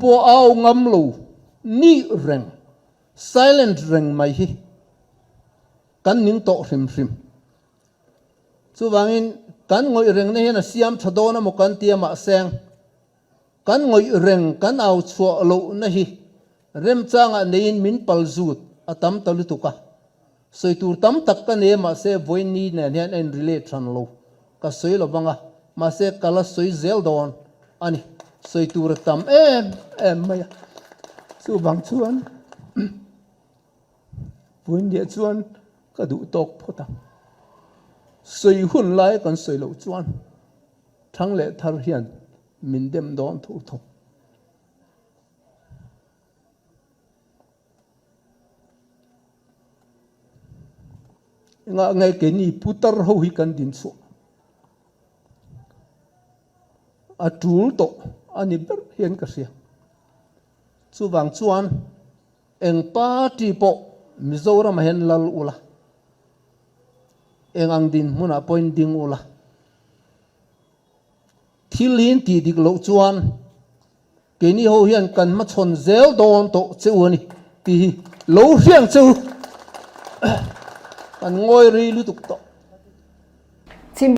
po ao ngam lo ni reng silent reng mai hi kan ning to hrim hrim chu wangin kan ngoi reng ne na siam thadona mo kan tia ma seng kan ngoi reng kan au chua lo na hi rem changa nein min pal zut atam talu tuka soi tur tam tak ka ne ma se voi ni ne hian en relate than lo ka soi lo banga ma se kala soi zel don ani soi tur tam em maya chu bang chuan voi dia chuan ka du tok phota soi hun lai kan soi lo chuan thang le thar hian min dem don thu thu nga ngai ke ni putar ho hi kan din chu atul to ani ber hian ka sia chu wang chuan eng party po Mizoram hen lal ula eng ang din muna point ding ula thilin ti dik lo chuan ke ni ho hian kan ma chon zel don to chewani ti lo hiang chu kan ngoi ri lu tuk to